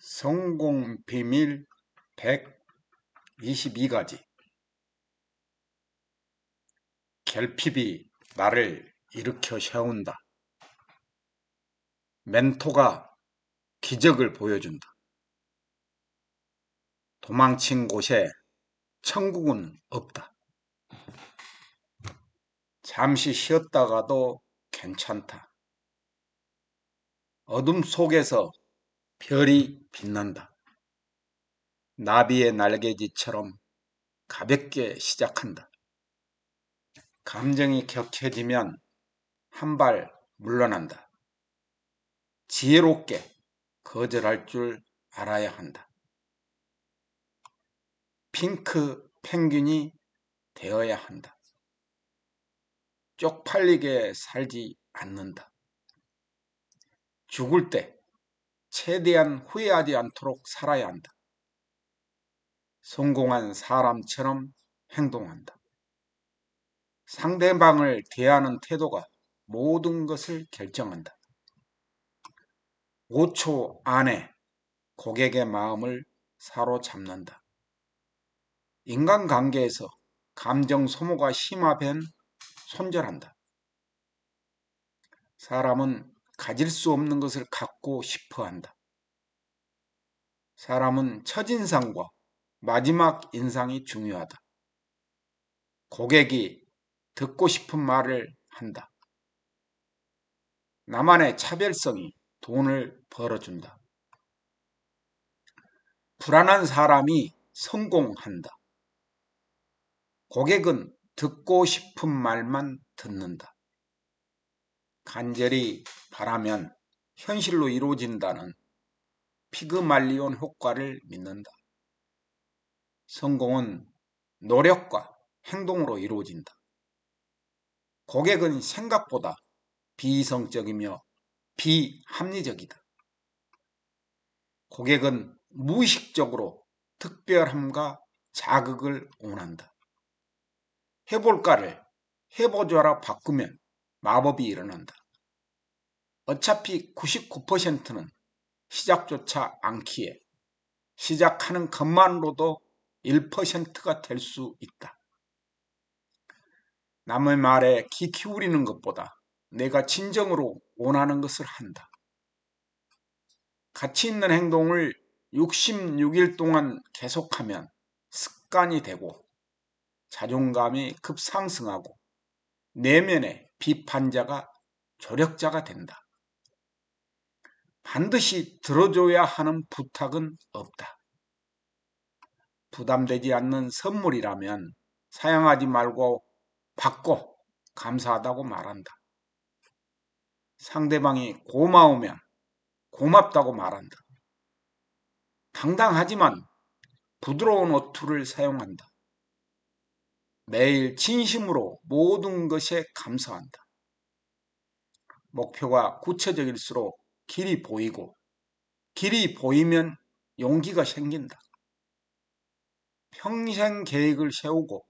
성공 비밀 122가지. 결핍이 나를 일으켜 세운다. 멘토가 기적을 보여준다. 도망친 곳에 천국은 없다. 잠시 쉬었다가도 괜찮다. 어둠 속에서 별이 빛난다. 나비의 날개짓처럼 가볍게 시작한다. 감정이 격해지면 한 발 물러난다. 지혜롭게 거절할 줄 알아야 한다. 핑크 펭귄이 되어야 한다. 쪽팔리게 살지 않는다. 죽을 때 최대한 후회하지 않도록 살아야 한다. 성공한 사람처럼 행동한다. 상대방을 대하는 태도가 모든 것을 결정한다. 5초 안에 고객의 마음을 사로잡는다. 인간관계에서 감정 소모가 심화된 손절한다. 사람은 가질 수 없는 것을 갖고 싶어 한다. 사람은 첫인상과 마지막 인상이 중요하다. 고객이 듣고 싶은 말을 한다. 나만의 차별성이 돈을 벌어준다. 불안한 사람이 성공한다. 고객은 듣고 싶은 말만 듣는다. 간절히 바라면 현실로 이루어진다는 피그말리온 효과를 믿는다. 성공은 노력과 행동으로 이루어진다. 고객은 생각보다 비이성적이며 비합리적이다. 고객은 무의식적으로 특별함과 자극을 원한다. 해볼까를 해보자로 바꾸면 마법이 일어난다. 어차피 99%는 시작조차 않기에 시작하는 것만으로도 1%가 될 수 있다. 남의 말에 귀 기울이는 것보다 내가 진정으로 원하는 것을 한다. 가치 있는 행동을 66일 동안 계속하면 습관이 되고 자존감이 급상승하고 내면의 비판자가 조력자가 된다. 반드시 들어줘야 하는 부탁은 없다. 부담되지 않는 선물이라면 사양하지 말고 받고 감사하다고 말한다. 상대방이 고마우면 고맙다고 말한다. 당당하지만 부드러운 어투를 사용한다. 매일 진심으로 모든 것에 감사한다. 목표가 구체적일수록 길이 보이고 길이 보이면 용기가 생긴다. 평생 계획을 세우고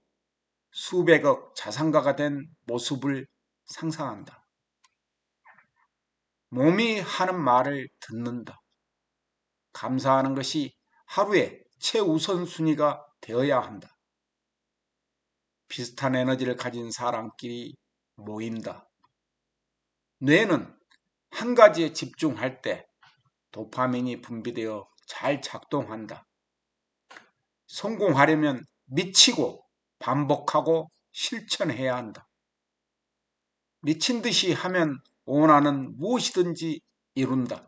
수백억 자산가가 된 모습을 상상한다. 몸이 하는 말을 듣는다. 감사하는 것이 하루의 최우선순위가 되어야 한다. 비슷한 에너지를 가진 사람끼리 모인다. 뇌는 한 가지에 집중할 때 도파민이 분비되어 잘 작동한다. 성공하려면 미치고 반복하고 실천해야 한다. 미친 듯이 하면 원하는 무엇이든지 이룬다.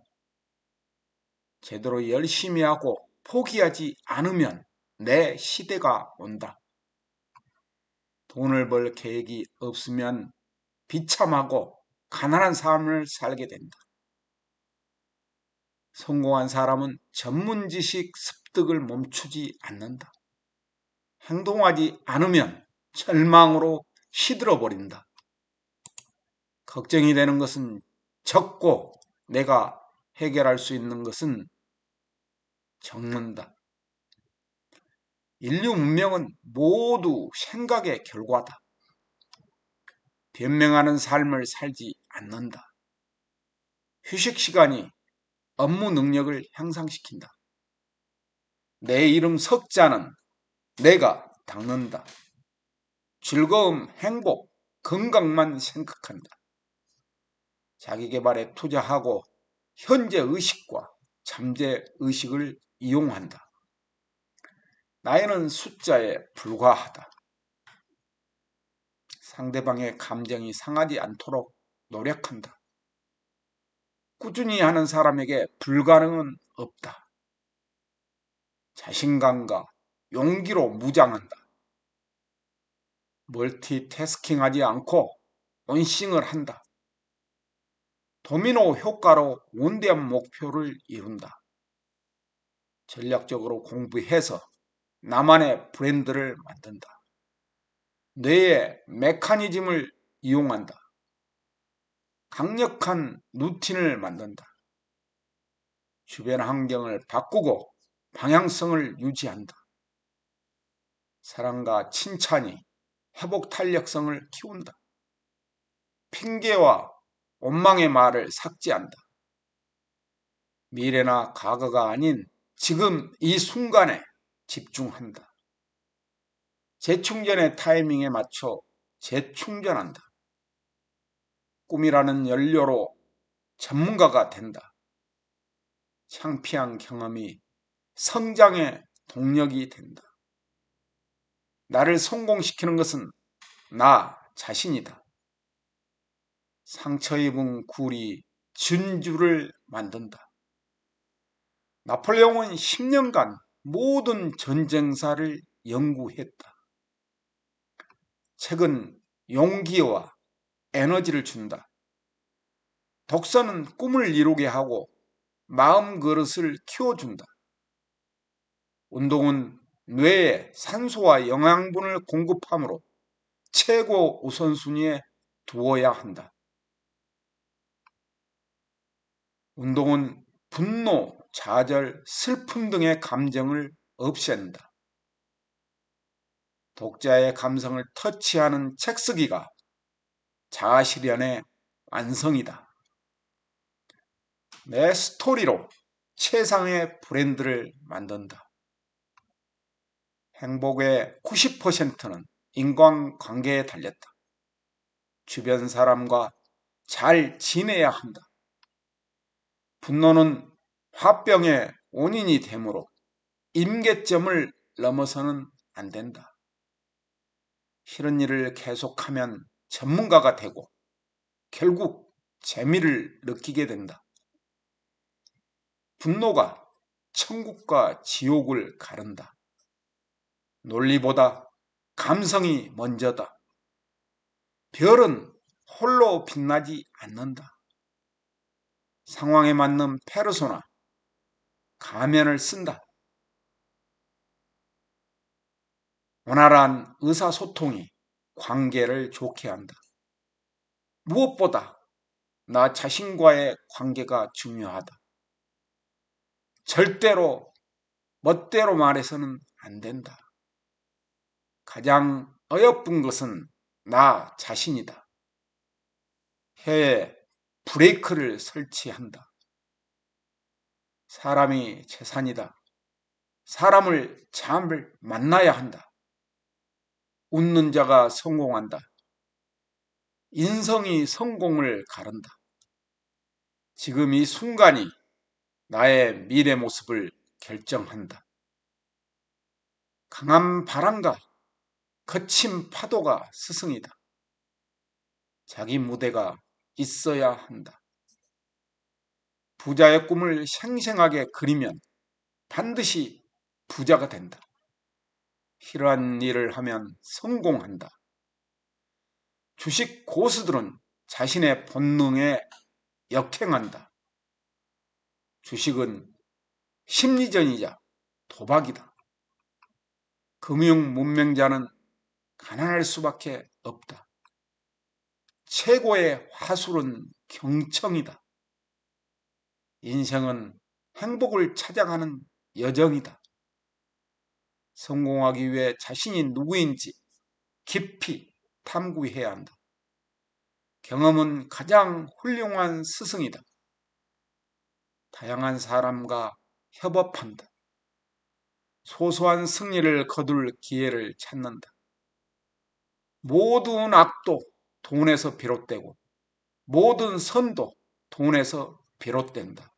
제대로 열심히 하고 포기하지 않으면 내 시대가 온다. 돈을 벌 계획이 없으면 비참하고 가난한 삶을 살게 된다. 성공한 사람은 전문 지식 습득을 멈추지 않는다. 행동하지 않으면 절망으로 시들어 버린다. 걱정이 되는 것은 적고 내가 해결할 수 있는 것은 적는다. 인류 문명은 모두 생각의 결과다. 변명하는 삶을 살지 않는다. 휴식 시간이 업무 능력을 향상시킨다. 내 이름 석자는 내가 닦는다. 즐거움, 행복, 건강만 생각한다. 자기계발에 투자하고 현재 의식과 잠재 의식을 이용한다. 나이는 숫자에 불과하다. 상대방의 감정이 상하지 않도록 노력한다. 꾸준히 하는 사람에게 불가능은 없다. 자신감과 용기로 무장한다. 멀티태스킹하지 않고 온싱을 한다. 도미노 효과로 원대한 목표를 이룬다. 전략적으로 공부해서 나만의 브랜드를 만든다. 뇌의 메커니즘을 이용한다. 강력한 루틴을 만든다. 주변 환경을 바꾸고 방향성을 유지한다. 사랑과 칭찬이 회복 탄력성을 키운다. 핑계와 원망의 말을 삭제한다. 미래나 과거가 아닌 지금 이 순간에 집중한다. 재충전의 타이밍에 맞춰 재충전한다. 꿈이라는 연료로 전문가가 된다. 창피한 경험이 성장의 동력이 된다. 나를 성공시키는 것은 나 자신이다. 상처 입은 굴이 진주를 만든다. 나폴레옹은 10년간 모든 전쟁사를 연구했다. 책은 용기와 에너지를 준다. 독서는 꿈을 이루게 하고 마음 그릇을 키워준다. 운동은 뇌에 산소와 영양분을 공급하므로 최고 우선순위에 두어야 한다. 운동은 분노, 좌절, 슬픔 등의 감정을 없앤다. 독자의 감성을 터치하는 책 쓰기가 자아실현의 완성이다. 내 스토리로 최상의 브랜드를 만든다. 행복의 90%는 인간관계에 달렸다. 주변 사람과 잘 지내야 한다. 분노는 화병의 원인이 되므로 임계점을 넘어서는 안 된다. 싫은 일을 계속하면 전문가가 되고 결국 재미를 느끼게 된다. 분노가 천국과 지옥을 가른다. 논리보다 감성이 먼저다. 별은 홀로 빛나지 않는다. 상황에 맞는 페르소나, 가면을 쓴다. 원활한 의사소통이 관계를 좋게 한다. 무엇보다 나 자신과의 관계가 중요하다. 절대로 멋대로 말해서는 안 된다. 가장 어여쁜 것은 나 자신이다. 혀에 브레이크를 설치한다. 사람이 재산이다. 사람을 잘 만나야 한다. 웃는 자가 성공한다. 인성이 성공을 가른다. 지금 이 순간이 나의 미래 모습을 결정한다. 강한 바람과 거친 파도가 스승이다. 자기 무대가 있어야 한다. 부자의 꿈을 생생하게 그리면 반드시 부자가 된다. 필요한 일을 하면 성공한다. 주식 고수들은 자신의 본능에 역행한다. 주식은 심리전이자 도박이다. 금융 문맹자는 가난할 수밖에 없다. 최고의 화술은 경청이다. 인생은 행복을 찾아가는 여정이다. 성공하기 위해 자신이 누구인지 깊이 탐구해야 한다. 경험은 가장 훌륭한 스승이다. 다양한 사람과 협업한다. 소소한 승리를 거둘 기회를 찾는다. 모든 악도 돈에서 비롯되고 모든 선도 돈에서 비롯된다.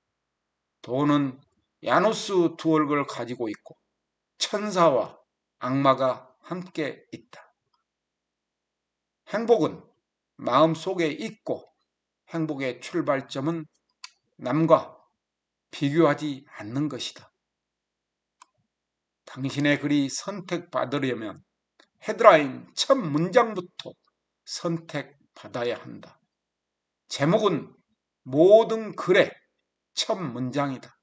돈은 야누스 두 얼굴을 가지고 있고 천사와 악마가 함께 있다. 행복은 마음속에 있고 행복의 출발점은 남과 비교하지 않는 것이다. 당신의 글이 선택받으려면 헤드라인 첫 문장부터 선택받아야 한다. 제목은 모든 글의 첫 문장이다.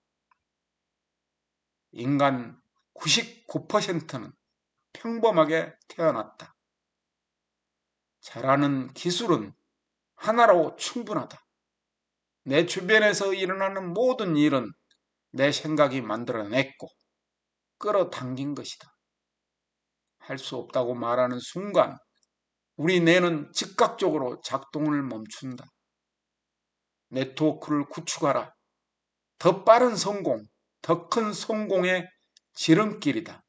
인간 99%는 평범하게 태어났다. 잘하는 기술은 하나로 충분하다. 내 주변에서 일어나는 모든 일은 내 생각이 만들어냈고 끌어당긴 것이다. 할 수 없다고 말하는 순간 우리 뇌는 즉각적으로 작동을 멈춘다. 네트워크를 구축하라. 더 빠른 성공, 더 큰 성공의 지름길이다.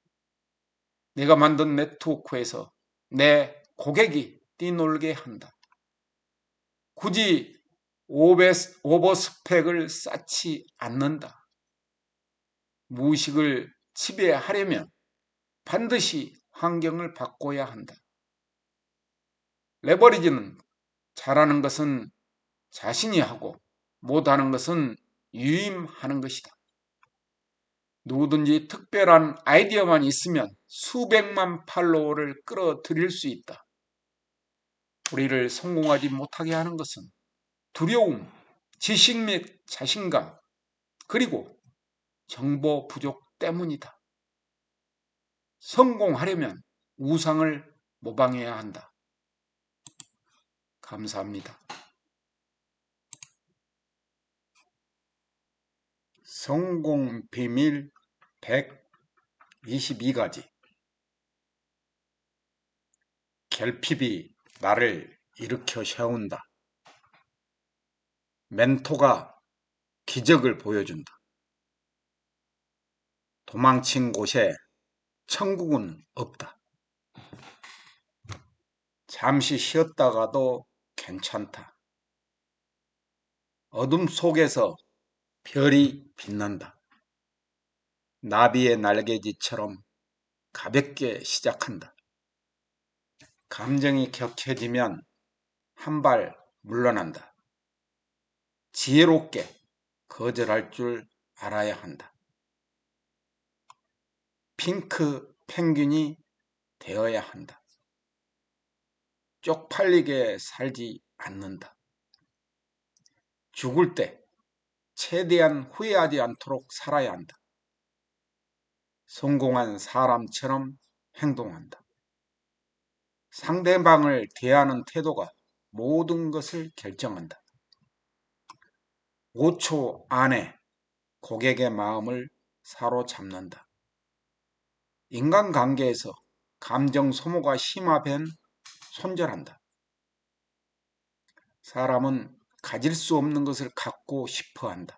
내가 만든 네트워크에서 내 고객이 뛰놀게 한다. 굳이 오버스펙을 쌓지 않는다. 무의식을 지배하려면 반드시 환경을 바꿔야 한다. 레버리지는 잘하는 것은 자신이 하고 못하는 것은 유임하는 것이다. 누구든지 특별한 아이디어만 있으면 수백만 팔로워를 끌어들일 수 있다. 우리를 성공하지 못하게 하는 것은 두려움, 지식 및 자신감, 그리고 정보 부족 때문이다. 성공하려면 우상을 모방해야 한다. 감사합니다. 성공 비밀 122가지. 결핍이 나를 일으켜 세운다. 멘토가 기적을 보여준다. 도망친 곳에 천국은 없다. 잠시 쉬었다가도 괜찮다. 어둠 속에서 별이 빛난다. 나비의 날개짓처럼 가볍게 시작한다. 감정이 격해지면 한 발 물러난다. 지혜롭게 거절할 줄 알아야 한다. 핑크 펭귄이 되어야 한다. 쪽팔리게 살지 않는다. 죽을 때 최대한 후회하지 않도록 살아야 한다. 성공한 사람처럼 행동한다. 상대방을 대하는 태도가 모든 것을 결정한다. 5초 안에 고객의 마음을 사로잡는다. 인간관계에서 감정 소모가 심하면 손절한다. 사람은 가질 수 없는 것을 갖고 싶어 한다.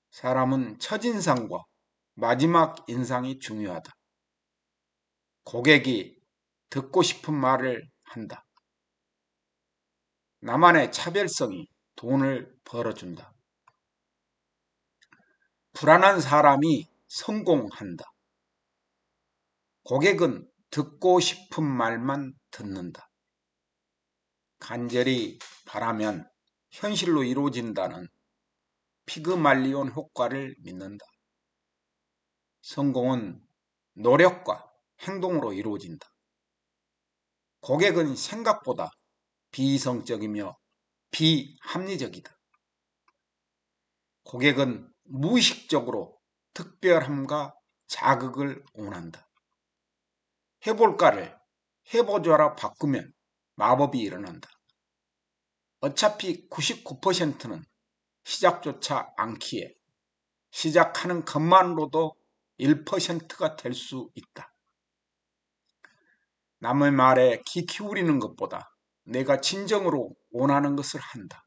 사람은 첫인상과 마지막 인상이 중요하다. 고객이 듣고 싶은 말을 한다. 나만의 차별성이 돈을 벌어준다. 불안한 사람이 성공한다. 고객은 듣고 싶은 말만 듣는다. 간절히 바라면 현실로 이루어진다는 피그말리온 효과를 믿는다. 성공은 노력과 행동으로 이루어진다. 고객은 생각보다 비이성적이며 비합리적이다. 고객은 무의식적으로 특별함과 자극을 원한다. 해볼까를 해보자로 바꾸면 마법이 일어난다. 어차피 99%는 시작조차 않기에 시작하는 것만으로도 1%가 될 수 있다. 남의 말에 귀 기울이는 것보다 내가 진정으로 원하는 것을 한다.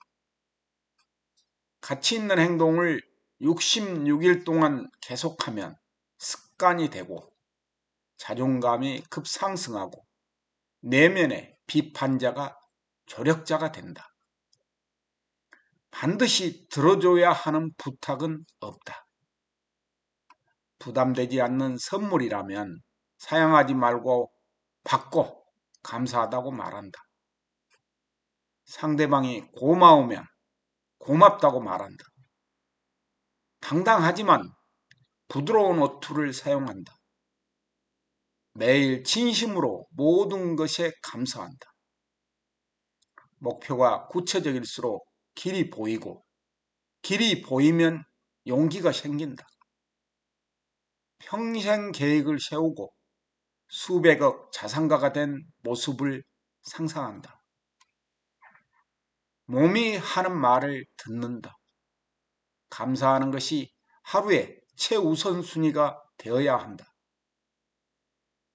가치 있는 행동을 66일 동안 계속하면 습관이 되고 자존감이 급상승하고 내면의 비판자가 조력자가 된다. 반드시 들어줘야 하는 부탁은 없다. 부담되지 않는 선물이라면 사양하지 말고 받고 감사하다고 말한다. 상대방이 고마우면 고맙다고 말한다. 당당하지만 부드러운 어투를 사용한다. 매일 진심으로 모든 것에 감사한다. 목표가 구체적일수록 길이 보이고 길이 보이면 용기가 생긴다. 평생 계획을 세우고 수백억 자산가가 된 모습을 상상한다. 몸이 하는 말을 듣는다. 감사하는 것이 하루의 최우선순위가 되어야 한다.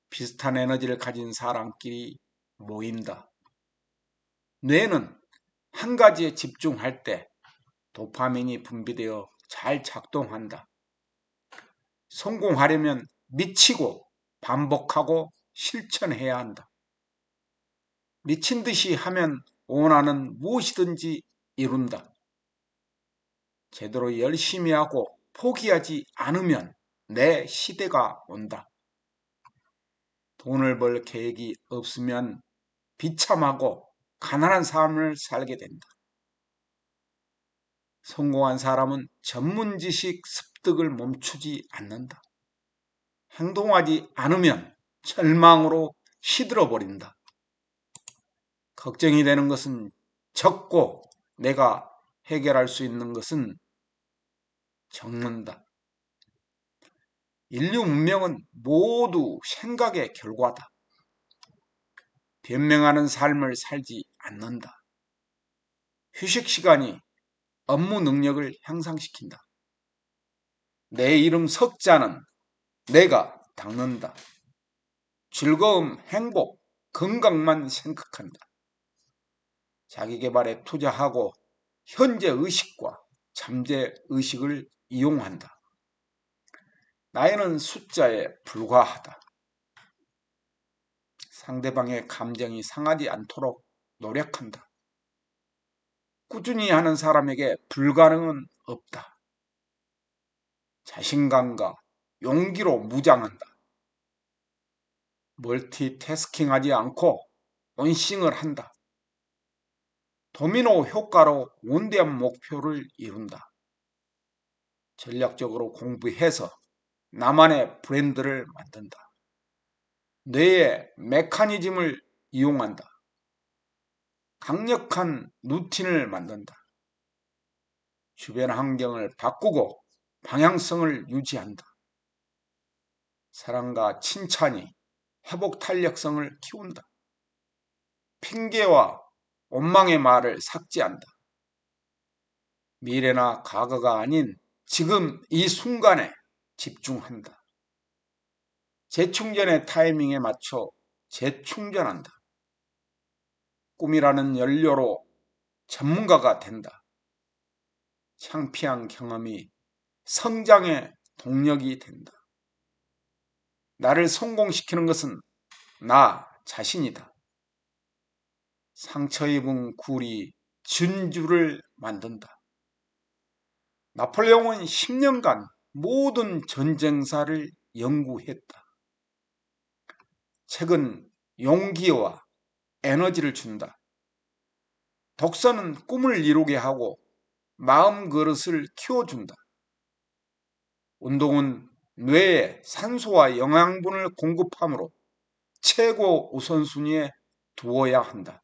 비슷한 에너지를 가진 사람끼리 모인다. 뇌는 한 가지에 집중할 때 도파민이 분비되어 잘 작동한다. 성공하려면 미치고 반복하고 실천해야 한다. 미친 듯이 하면 원하는 무엇이든지 이룬다. 제대로 열심히 하고 포기하지 않으면 내 시대가 온다. 돈을 벌 계획이 없으면 비참하고 가난한 삶을 살게 된다. 성공한 사람은 전문 지식 습득을 멈추지 않는다. 행동하지 않으면 절망으로 시들어 버린다. 걱정이 되는 것은 적고 내가 해결할 수 있는 것은 적는다. 인류 문명은 모두 생각의 결과다. 변명하는 삶을 살지 않는다. 휴식 시간이 업무 능력을 향상시킨다. 내 이름 석자는 내가 닦는다. 즐거움, 행복, 건강만 생각한다. 자기계발에 투자하고 현재 의식과 잠재 의식을 이용한다. 나이는 숫자에 불과하다. 상대방의 감정이 상하지 않도록 노력한다. 꾸준히 하는 사람에게 불가능은 없다. 자신감과 용기로 무장한다. 멀티태스킹하지 않고 온싱을 한다. 도미노 효과로 원대한 목표를 이룬다. 전략적으로 공부해서 나만의 브랜드를 만든다. 뇌의 메커니즘을 이용한다. 강력한 루틴을 만든다. 주변 환경을 바꾸고 방향성을 유지한다. 사랑과 칭찬이 회복 탄력성을 키운다. 핑계와 원망의 말을 삭제한다. 미래나 과거가 아닌 지금 이 순간에 집중한다. 재충전의 타이밍에 맞춰 재충전한다. 꿈이라는 연료로 전문가가 된다. 창피한 경험이 성장의 동력이 된다. 나를 성공시키는 것은 나 자신이다. 상처 입은 굴이 진주를 만든다. 나폴레옹은 10년간 모든 전쟁사를 연구했다. 책은 용기와 에너지를 준다. 독서는 꿈을 이루게 하고 마음 그릇을 키워준다. 운동은 뇌에 산소와 영양분을 공급하므로 최고 우선순위에 두어야 한다.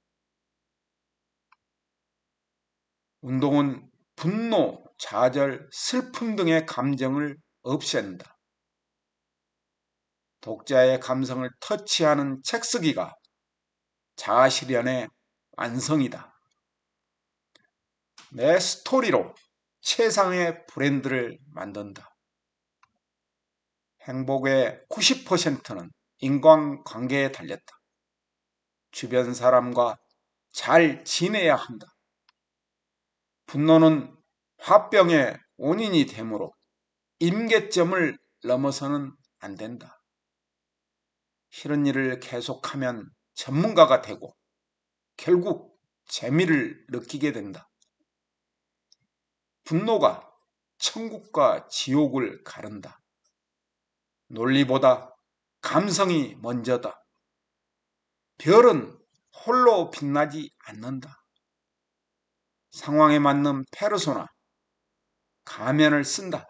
운동은 분노, 좌절, 슬픔 등의 감정을 없앤다. 독자의 감성을 터치하는 책 쓰기가 자아실현의 완성이다. 내 스토리로 최상의 브랜드를 만든다. 행복의 90%는 인간관계에 달렸다. 주변 사람과 잘 지내야 한다. 분노는 화병의 원인이 되므로 임계점을 넘어서는 안 된다. 싫은 일을 계속하면 전문가가 되고 결국 재미를 느끼게 된다. 분노가 천국과 지옥을 가른다. 논리보다 감성이 먼저다. 별은 홀로 빛나지 않는다. 상황에 맞는 페르소나, 가면을 쓴다.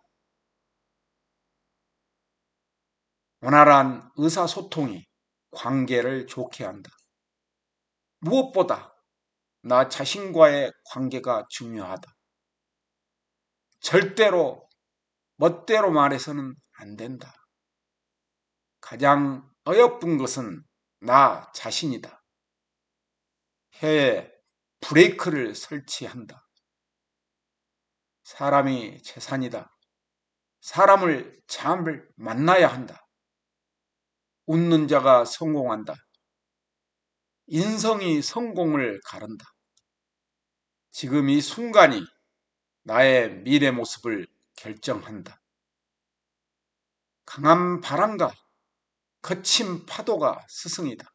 원활한 의사소통이 관계를 좋게 한다. 무엇보다 나 자신과의 관계가 중요하다. 절대로 멋대로 말해서는 안 된다. 가장 어여쁜 것은 나 자신이다. 혀에 브레이크를 설치한다. 사람이 재산이다. 사람을 잘 만나야 한다. 웃는 자가 성공한다. 인성이 성공을 가른다. 지금 이 순간이 나의 미래 모습을 결정한다. 강한 바람과 거친 파도가 스승이다.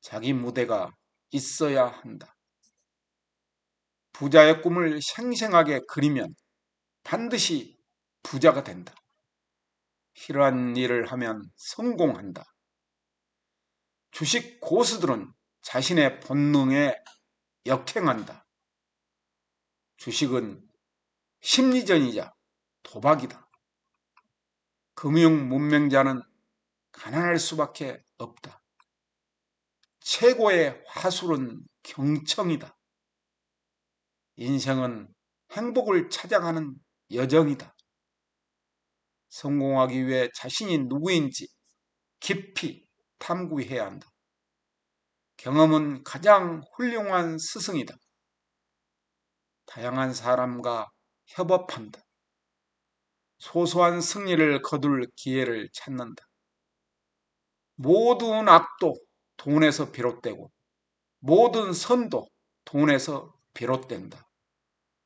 자기 무대가 있어야 한다. 부자의 꿈을 생생하게 그리면 반드시 부자가 된다. 싫어하는 일을 하면 성공한다. 주식 고수들은 자신의 본능에 역행한다. 주식은 심리전이자 도박이다. 금융 문맹자는 가난할 수밖에 없다. 최고의 화술은 경청이다. 인생은 행복을 찾아가는 여정이다. 성공하기 위해 자신이 누구인지 깊이 탐구해야 한다. 경험은 가장 훌륭한 스승이다. 다양한 사람과 협업한다. 소소한 승리를 거둘 기회를 찾는다. 모든 악도 돈에서 비롯되고 모든 선도 돈에서 비롯된다.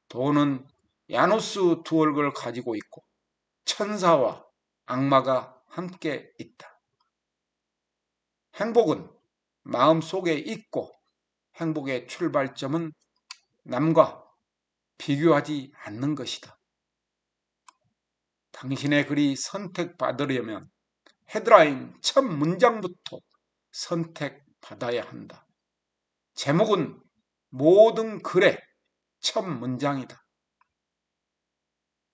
돈은 야누스 두 얼굴을 가지고 있고 천사와 악마가 함께 있다. 행복은 마음속에 있고 행복의 출발점은 남과 비교하지 않는 것이다. 당신의 글이 선택받으려면 헤드라인 첫 문장부터 선택받아야 한다. 제목은 모든 글의 첫 문장이다.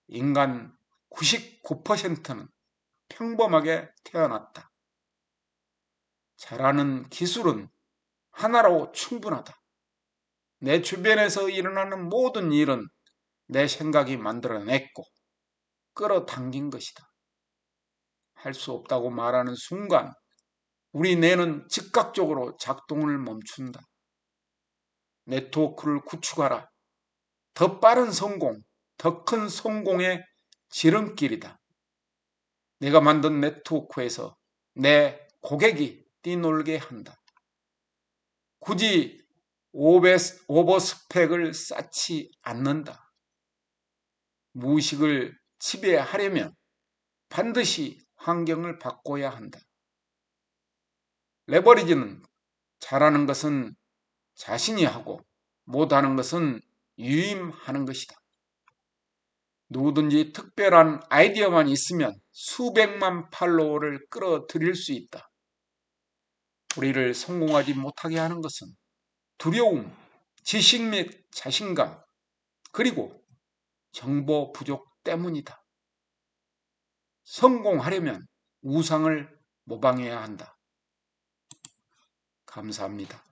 인간 99%는 평범하게 태어났다. 잘하는 기술은 하나로 충분하다. 내 주변에서 일어나는 모든 일은 내 생각이 만들어냈고 끌어당긴 것이다. 할 수 없다고 말하는 순간 우리 뇌는 즉각적으로 작동을 멈춘다. 네트워크를 구축하라. 더 빠른 성공, 더 큰 성공의 지름길이다. 내가 만든 네트워크에서 내 고객이 뛰놀게 한다. 굳이 오버스펙을 쌓지 않는다. 무의식을 지배하려면 반드시 환경을 바꿔야 한다. 레버리지는 잘하는 것은 자신이 하고 못하는 것은 유임하는 것이다. 누구든지 특별한 아이디어만 있으면 수백만 팔로워를 끌어들일 수 있다. 우리를 성공하지 못하게 하는 것은 두려움, 지식 및 자신감, 그리고 정보 부족 때문이다. 성공하려면 우상을 모방해야 한다. 감사합니다.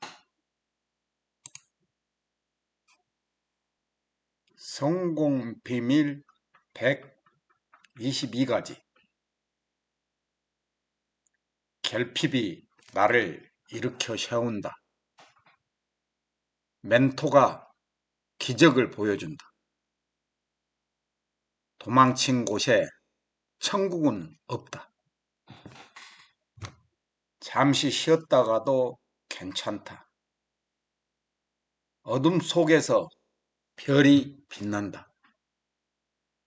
성공 비밀 122가지. 결핍이 나를 일으켜 세운다. 멘토가 기적을 보여준다. 도망친 곳에 천국은 없다. 잠시 쉬었다가도 괜찮다. 어둠 속에서 별이 빛난다.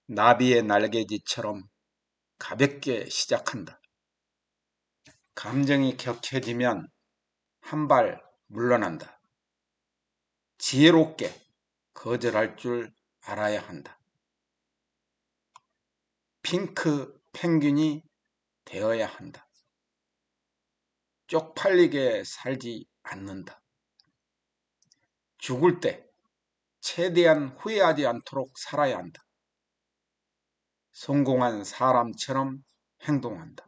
나비의 날개짓처럼 가볍게 시작한다. 감정이 격해지면 한 발 물러난다. 지혜롭게 거절할 줄 알아야 한다. 핑크 펭귄이 되어야 한다. 쪽팔리게 살지 않는다. 죽을 때 최대한 후회하지 않도록 살아야 한다. 성공한 사람처럼 행동한다.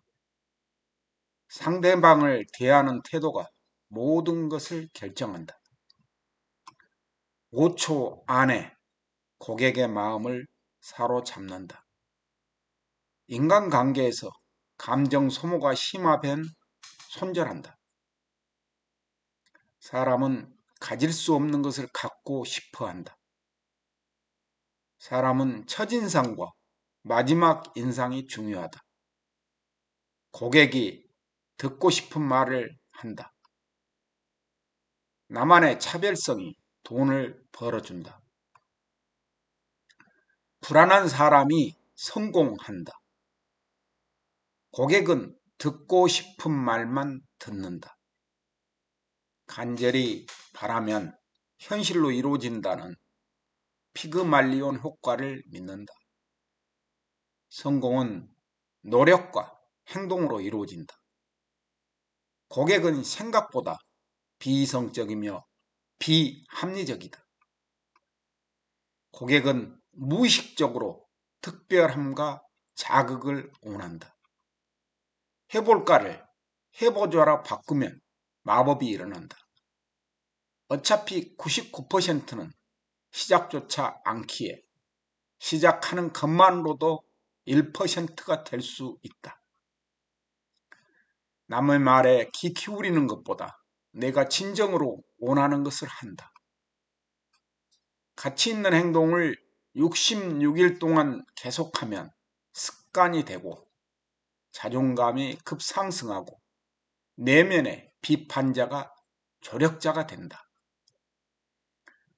상대방을 대하는 태도가 모든 것을 결정한다. 5초 안에 고객의 마음을 사로잡는다. 인간관계에서 감정 소모가 심하면 손절한다. 사람은 가질 수 없는 것을 갖고 싶어 한다. 사람은 첫인상과 마지막 인상이 중요하다. 고객이 듣고 싶은 말을 한다. 나만의 차별성이 돈을 벌어준다. 불안한 사람이 성공한다. 고객은 듣고 싶은 말만 듣는다. 간절히 바라면 현실로 이루어진다는 피그말리온 효과를 믿는다. 성공은 노력과 행동으로 이루어진다. 고객은 생각보다 비이성적이며 비합리적이다. 고객은 무의식적으로 특별함과 자극을 원한다. 해볼까를 해보자로 바꾸면 마법이 일어난다. 어차피 99%는 시작조차 않기에 시작하는 것만으로도 1%가 될 수 있다. 남의 말에 귀 기울이는 것보다 내가 진정으로 원하는 것을 한다. 가치 있는 행동을 66일 동안 계속하면 습관이 되고 자존감이 급상승하고 내면의 비판자가 조력자가 된다.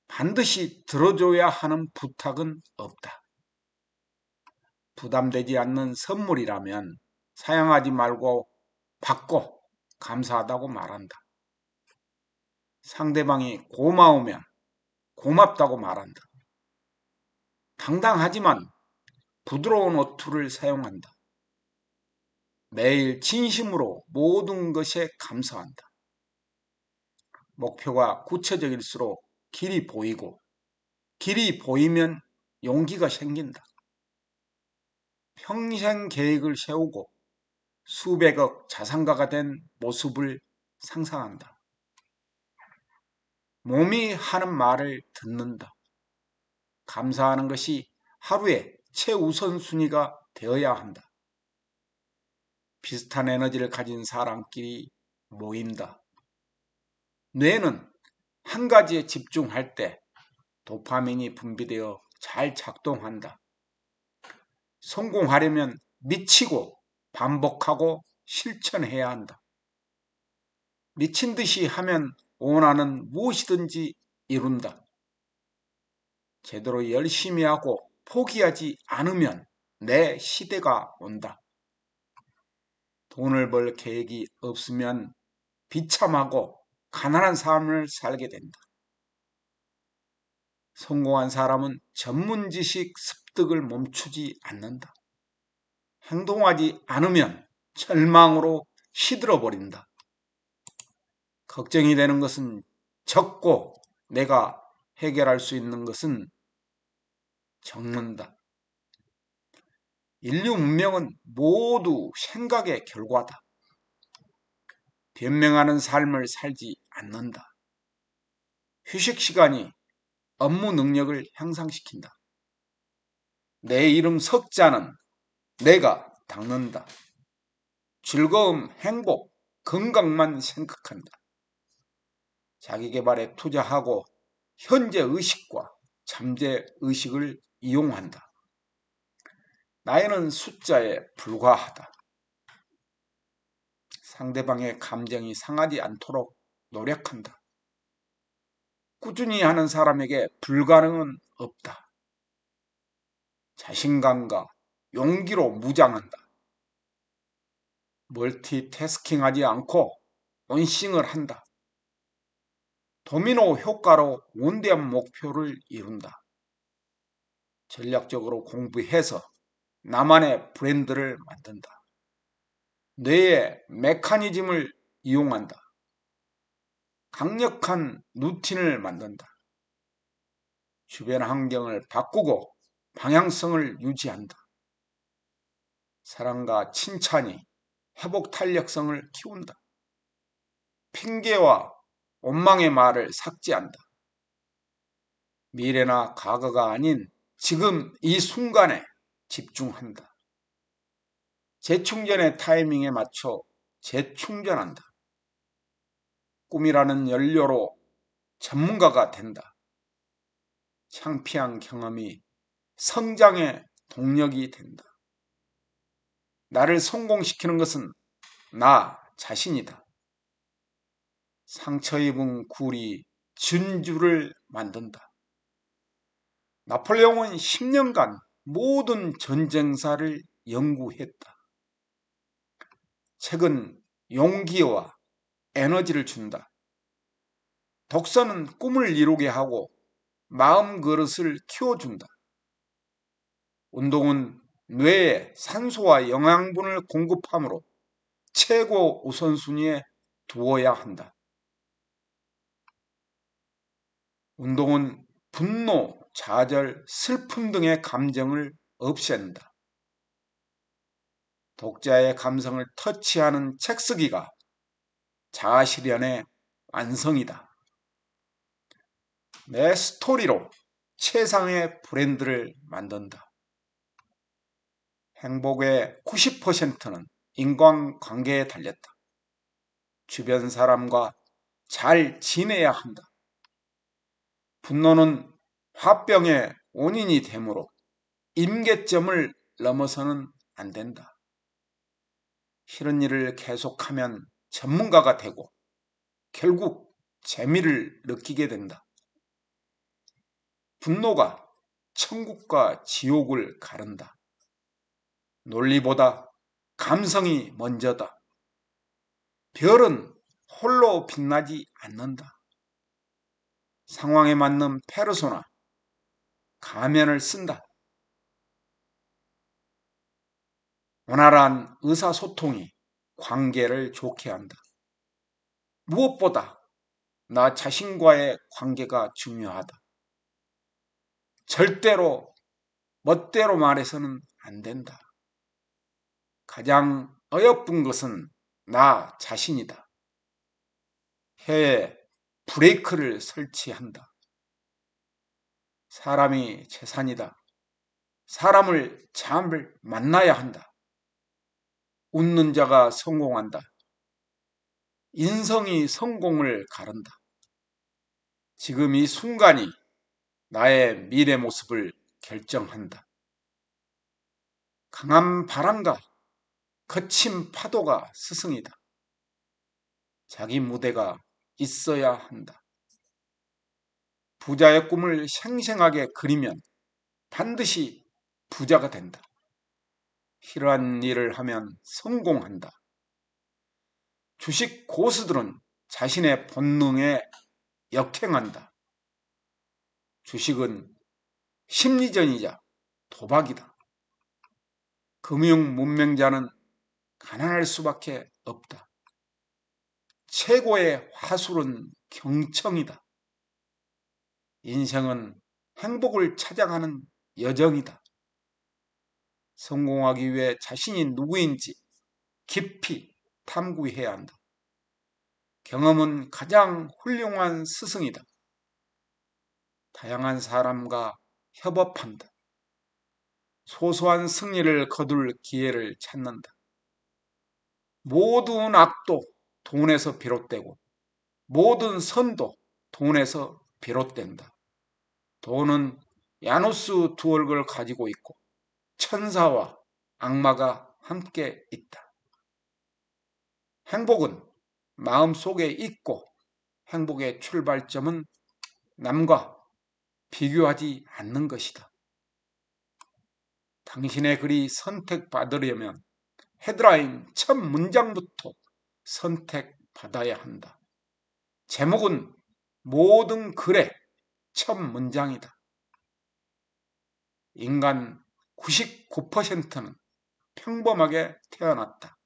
반드시 들어줘야 하는 부탁은 없다. 부담되지 않는 선물이라면 사양하지 말고 받고 감사하다고 말한다. 상대방이 고마우면 고맙다고 말한다. 당당하지만 부드러운 어투를 사용한다. 매일 진심으로 모든 것에 감사한다. 목표가 구체적일수록 길이 보이고 길이 보이면 용기가 생긴다. 평생 계획을 세우고 수백억 자산가가 된 모습을 상상한다. 몸이 하는 말을 듣는다. 감사하는 것이 하루의 최우선순위가 되어야 한다. 비슷한 에너지를 가진 사람끼리 모인다. 뇌는 한 가지에 집중할 때 도파민이 분비되어 잘 작동한다. 성공하려면 미치고 반복하고 실천해야 한다. 미친 듯이 하면 원하는 무엇이든지 이룬다. 제대로 열심히 하고 포기하지 않으면 내 시대가 온다. 돈을 벌 계획이 없으면 비참하고 가난한 삶을 살게 된다. 성공한 사람은 전문 지식 습득을 멈추지 않는다. 행동하지 않으면 절망으로 시들어 버린다. 걱정이 되는 것은 적고 내가 해결할 수 있는 것은 적는다. 인류 문명은 모두 생각의 결과다. 변명하는 삶을 살지 않는다. 휴식 시간이 업무 능력을 향상시킨다. 내 이름 석자는 내가 닦는다. 즐거움, 행복, 건강만 생각한다. 자기계발에 투자하고 현재 의식과 잠재 의식을 이용한다. 나이는 숫자에 불과하다. 상대방의 감정이 상하지 않도록 노력한다. 꾸준히 하는 사람에게 불가능은 없다. 자신감과 용기로 무장한다. 멀티태스킹하지 않고 원싱을 한다. 도미노 효과로 원대한 목표를 이룬다. 전략적으로 공부해서 나만의 브랜드를 만든다. 뇌의 메커니즘을 이용한다. 강력한 루틴을 만든다. 주변 환경을 바꾸고 방향성을 유지한다. 사랑과 칭찬이 회복 탄력성을 키운다. 핑계와 원망의 말을 삭제한다. 미래나 과거가 아닌 지금 이 순간에 집중한다. 재충전의 타이밍에 맞춰 재충전한다. 꿈이라는 연료로 전문가가 된다. 창피한 경험이 성장의 동력이 된다. 나를 성공시키는 것은 나 자신이다. 상처 입은 굴이 진주를 만든다. 나폴레옹은 10년간 모든 전쟁사를 연구했다. 책은 용기와 에너지를 준다. 독서는 꿈을 이루게 하고 마음 그릇을 키워준다. 운동은 뇌에 산소와 영양분을 공급하므로 최고 우선순위에 두어야 한다. 운동은 분노, 좌절, 슬픔 등의 감정을 없앤다. 독자의 감성을 터치하는 책 쓰기가 자아실현의 완성이다. 내 스토리로 최상의 브랜드를 만든다. 행복의 90%는 인간관계에 달렸다. 주변 사람과 잘 지내야 한다. 분노는 화병의 원인이 되므로 임계점을 넘어서는 안 된다. 싫은 일을 계속하면 전문가가 되고 결국 재미를 느끼게 된다. 분노가 천국과 지옥을 가른다. 논리보다 감성이 먼저다. 별은 홀로 빛나지 않는다. 상황에 맞는 페르소나, 가면을 쓴다. 원활한 의사소통이 관계를 좋게 한다. 무엇보다 나 자신과의 관계가 중요하다. 절대로 멋대로 말해서는 안 된다. 가장 어여쁜 것은 나 자신이다. 혀에 브레이크를 설치한다. 사람이 재산이다. 사람을 잘 만나야 한다. 웃는 자가 성공한다. 인성이 성공을 가른다. 지금 이 순간이 나의 미래 모습을 결정한다. 강한 바람과 거친 파도가 스승이다. 자기 무대가 있어야 한다. 부자의 꿈을 생생하게 그리면 반드시 부자가 된다. 싫어하는 일을 하면 성공한다. 주식 고수들은 자신의 본능에 역행한다. 주식은 심리전이자 도박이다. 금융 문맹자는 가난할 수밖에 없다. 최고의 화술은 경청이다. 인생은 행복을 찾아가는 여정이다. 성공하기 위해 자신이 누구인지 깊이 탐구해야 한다. 경험은 가장 훌륭한 스승이다. 다양한 사람과 협업한다. 소소한 승리를 거둘 기회를 찾는다. 모든 악도 돈에서 비롯되고 모든 선도 돈에서 비롯된다. 돈은 야누스 두 얼굴을 가지고 있고 천사와 악마가 함께 있다. 행복은 마음속에 있고 행복의 출발점은 남과 비교하지 않는 것이다. 당신의 글이 선택받으려면 헤드라인 첫 문장부터 선택받아야 한다. 제목은 모든 글의 첫 문장이다. 인간 99%는 평범하게 태어났다.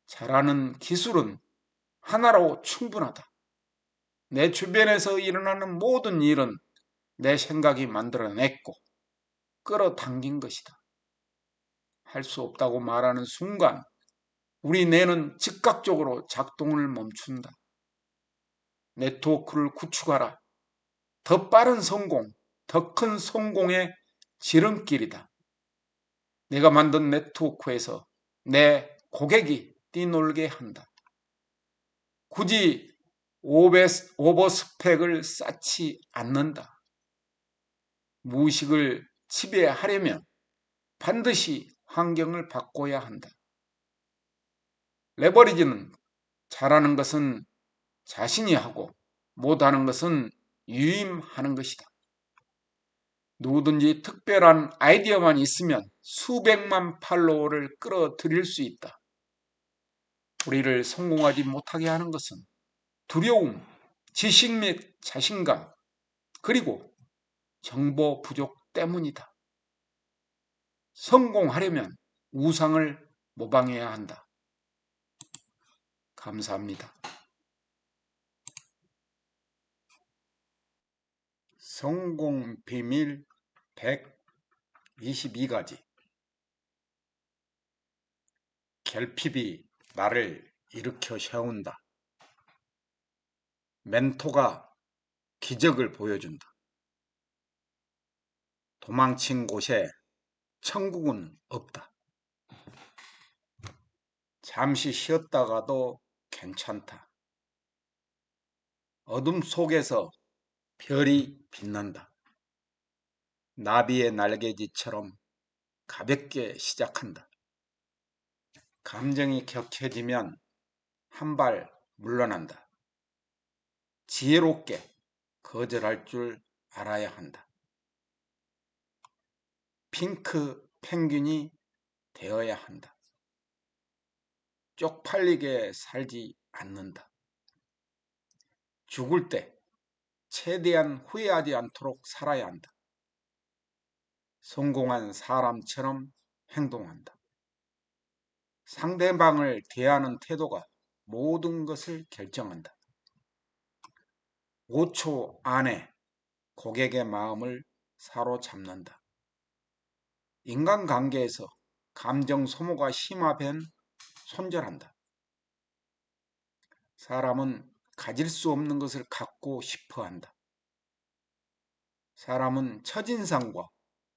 잘하는 기술은 하나로 충분하다. 내 주변에서 일어나는 모든 일은 내 생각이 만들어냈고 끌어당긴 것이다. 할 수 없다고 말하는 순간 우리 뇌는 즉각적으로 작동을 멈춘다. 네트워크를 구축하라. 더 빠른 성공, 더 큰 성공의 지름길이다. 내가 만든 네트워크에서 내 고객이 뛰놀게 한다. 굳이 오버스펙을 쌓지 않는다. 무의식을 지배하려면 반드시 환경을 바꿔야 한다. 레버리지는 잘하는 것은 자신이 하고 못하는 것은 유임하는 것이다. 누구든지 특별한 아이디어만 있으면 수백만 팔로워를 끌어들일 수 있다. 우리를 성공하지 못하게 하는 것은 두려움, 지식 및 자신감, 그리고 정보 부족 때문이다. 성공하려면 우상을 모방해야 한다. 감사합니다. 성공 비밀 122가지. 결핍이 나를 일으켜 세운다. 멘토가 기적을 보여준다. 도망친 곳에 천국은 없다. 잠시 쉬었다가도 괜찮다. 어둠 속에서 별이 빛난다. 나비의 날개짓처럼 가볍게 시작한다. 감정이 격해지면 한 발 물러난다. 지혜롭게 거절할 줄 알아야 한다. 핑크 펭귄이 되어야 한다. 쪽팔리게 살지 않는다. 죽을 때 최대한 후회하지 않도록 살아야 한다. 성공한 사람처럼 행동한다. 상대방을 대하는 태도가 모든 것을 결정한다. 5초 안에 고객의 마음을 사로잡는다. 인간관계에서 감정 소모가 심하면 손절한다. 사람은 가질 수 없는 것을 갖고 싶어 한다. 사람은 첫인상과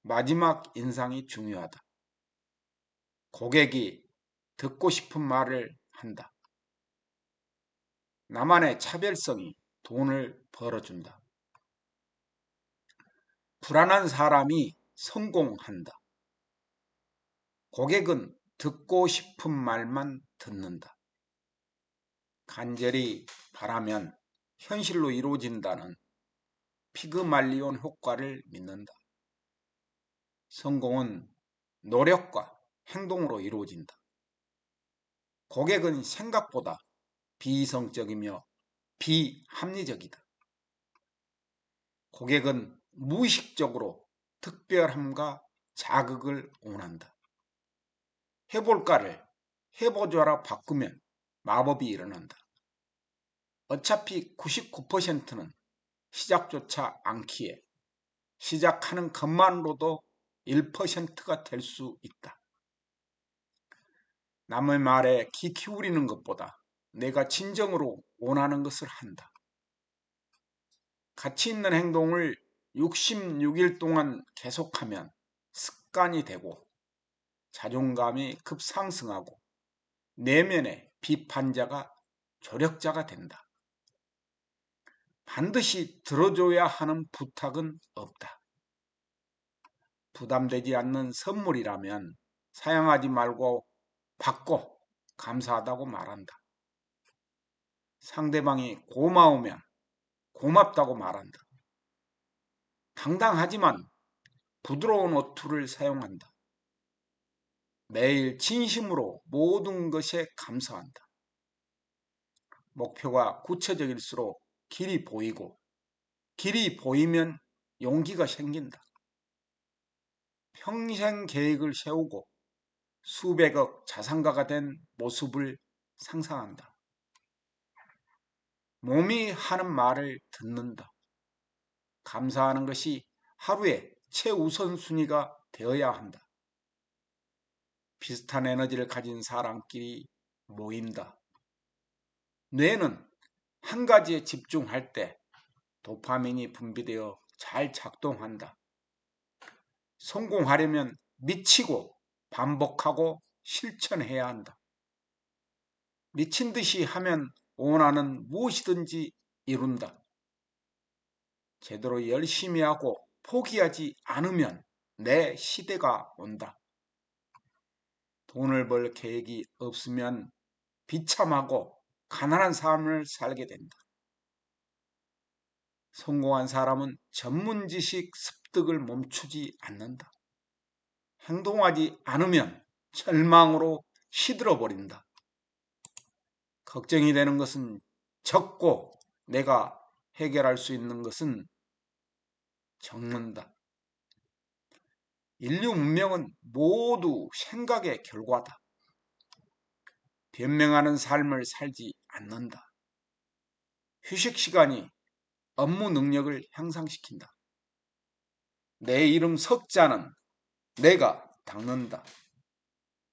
마지막 인상이 중요하다. 고객이 듣고 싶은 말을 한다. 나만의 차별성이 돈을 벌어준다. 불안한 사람이 성공한다. 고객은 듣고 싶은 말만 듣는다. 간절히 바라면 현실로 이루어진다는 피그말리온 효과를 믿는다. 성공은 노력과 행동으로 이루어진다. 고객은 생각보다 비이성적이며 비합리적이다. 고객은 무의식적으로 특별함과 자극을 원한다. 해볼까를 해보자로 바꾸면 마법이 일어난다. 어차피 99%는 시작조차 않기에 시작하는 것만으로도 1%가 될 수 있다. 남의 말에 귀 기울이는 것보다 내가 진정으로 원하는 것을 한다. 가치 있는 행동을 66일 동안 계속하면 습관이 되고 자존감이 급상승하고 내면의 비판자가 조력자가 된다. 반드시 들어줘야 하는 부탁은 없다. 부담되지 않는 선물이라면 사양하지 말고 받고 감사하다고 말한다. 상대방이 고마우면 고맙다고 말한다. 당당하지만 부드러운 어투를 사용한다. 매일 진심으로 모든 것에 감사한다. 목표가 구체적일수록 길이 보이고 길이 보이면 용기가 생긴다. 평생 계획을 세우고 수백억 자산가가 된 모습을 상상한다. 몸이 하는 말을 듣는다. 감사하는 것이 하루의 최우선순위가 되어야 한다. 비슷한 에너지를 가진 사람끼리 모인다. 뇌는 한 가지에 집중할 때 도파민이 분비되어 잘 작동한다. 성공하려면 미치고 반복하고 실천해야 한다. 미친 듯이 하면 원하는 무엇이든지 이룬다. 제대로 열심히 하고 포기하지 않으면 내 시대가 온다. 돈을 벌 계획이 없으면 비참하고 가난한 삶을 살게 된다. 성공한 사람은 전문 지식 습득을 멈추지 않는다. 행동하지 않으면 절망으로 시들어 버린다. 걱정이 되는 것은 적고 내가 해결할 수 있는 것은 적는다. 인류 문명은 모두 생각의 결과다. 변명하는 삶을 살지 않는다. 휴식 시간이 업무 능력을 향상시킨다. 내 이름 석자는 내가 닦는다.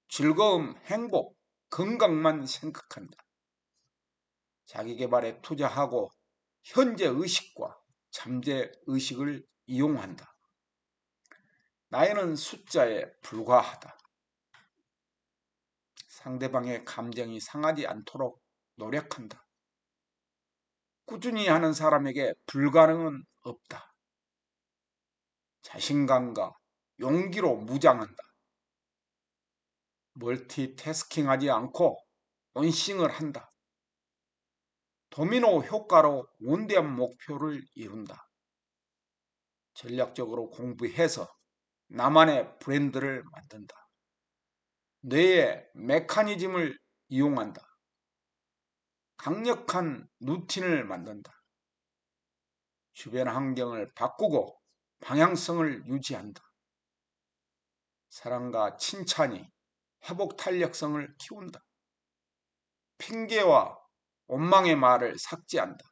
즐거움, 행복, 건강만 생각한다. 자기계발에 투자하고 현재 의식과 잠재 의식을 이용한다. 나이는 숫자에 불과하다. 상대방의 감정이 상하지 않도록 노력한다. 꾸준히 하는 사람에게 불가능은 없다. 자신감과 용기로 무장한다. 멀티태스킹하지 않고 온싱을 한다. 도미노 효과로 원대한 목표를 이룬다. 전략적으로 공부해서 나만의 브랜드를 만든다. 뇌의 메커니즘을 이용한다. 강력한 루틴을 만든다. 주변 환경을 바꾸고 방향성을 유지한다. 사랑과 칭찬이 회복 탄력성을 키운다. 핑계와 원망의 말을 삭제한다.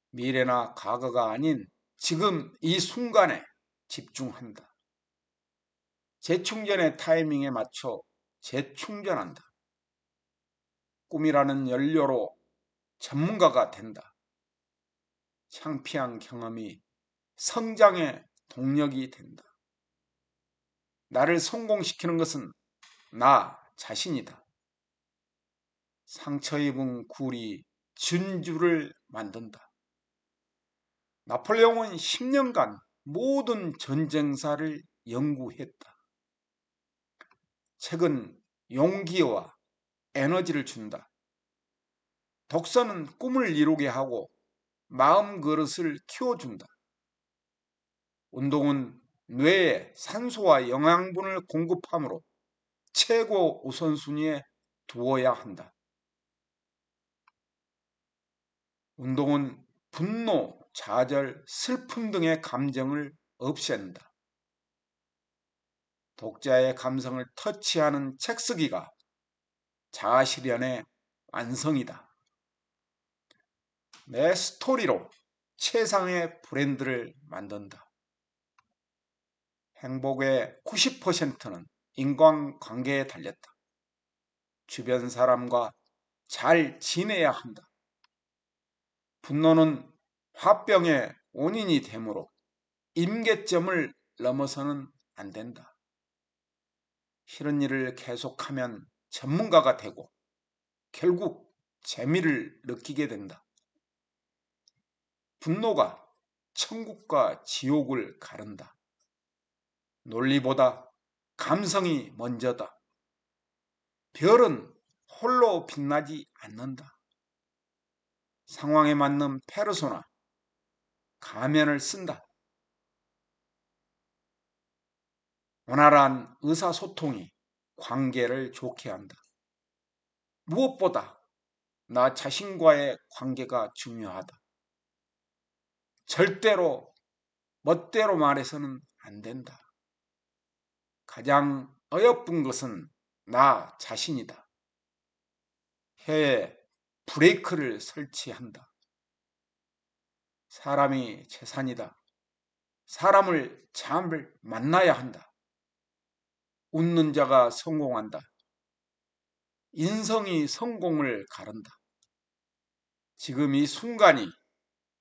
미래나 과거가 아닌 지금 이 순간에 집중한다. 재충전의 타이밍에 맞춰 재충전한다. 꿈이라는 연료로 전문가가 된다. 창피한 경험이 성장의 동력이 된다. 나를 성공시키는 것은 나 자신이다. 상처 입은 굴이 진주를 만든다. 나폴레옹은 10년간 모든 전쟁사를 연구했다. 책은 용기와 에너지를 준다. 독서는 꿈을 이루게 하고 마음 그릇을 키워준다. 운동은 뇌에 산소와 영양분을 공급하므로 최고 우선순위에 두어야 한다. 운동은 분노, 좌절, 슬픔 등의 감정을 없앤다. 독자의 감성을 터치하는 책 쓰기가 자아실현의 완성이다. 내 스토리로 최상의 브랜드를 만든다. 행복의 90%는 인간관계에 달렸다. 주변 사람과 잘 지내야 한다. 분노는 화병의 원인이 되므로 임계점을 넘어서는 안 된다. 싫은 일을 계속하면 전문가가 되고 결국 재미를 느끼게 된다. 분노가 천국과 지옥을 가른다. 논리보다 감성이 먼저다. 별은 홀로 빛나지 않는다. 상황에 맞는 페르소나, 가면을 쓴다. 원활한 의사소통이 관계를 좋게 한다. 무엇보다 나 자신과의 관계가 중요하다. 절대로 멋대로 말해서는 안 된다. 가장 어여쁜 것은 나 자신이다. 혀에 브레이크를 설치한다. 사람이 재산이다. 사람을 잘 만나야 한다. 웃는 자가 성공한다. 인성이 성공을 가른다. 지금 이 순간이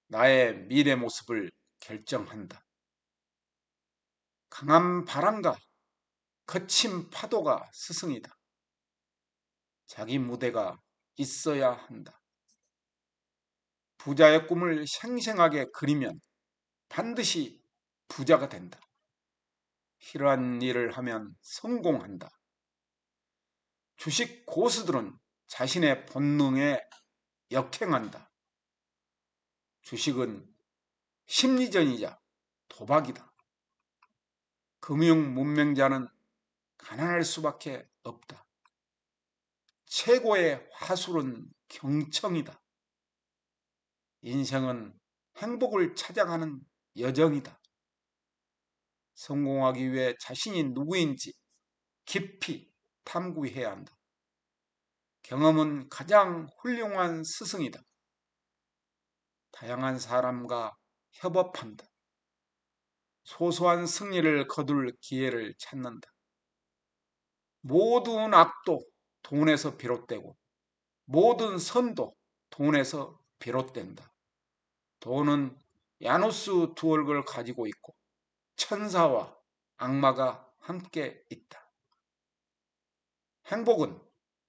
나의 미래 모습을 결정한다. 강한 바람과 거친 파도가 스승이다. 자기 무대가 있어야 한다. 부자의 꿈을 생생하게 그리면 반드시 부자가 된다. 이러한 일을 하면 성공한다. 주식 고수들은 자신의 본능에 역행한다. 주식은 심리전이자 도박이다. 금융 문맹자는 가난할 수밖에 없다. 최고의 화술은 경청이다. 인생은 행복을 찾아가는 여정이다. 성공하기 위해 자신이 누구인지 깊이 탐구해야 한다. 경험은 가장 훌륭한 스승이다. 다양한 사람과 협업한다. 소소한 승리를 거둘 기회를 찾는다. 모든 악도 돈에서 비롯되고 모든 선도 돈에서 비롯된다. 돈은 야누스 두 얼굴을 가지고 있고 천사와 악마가 함께 있다. 행복은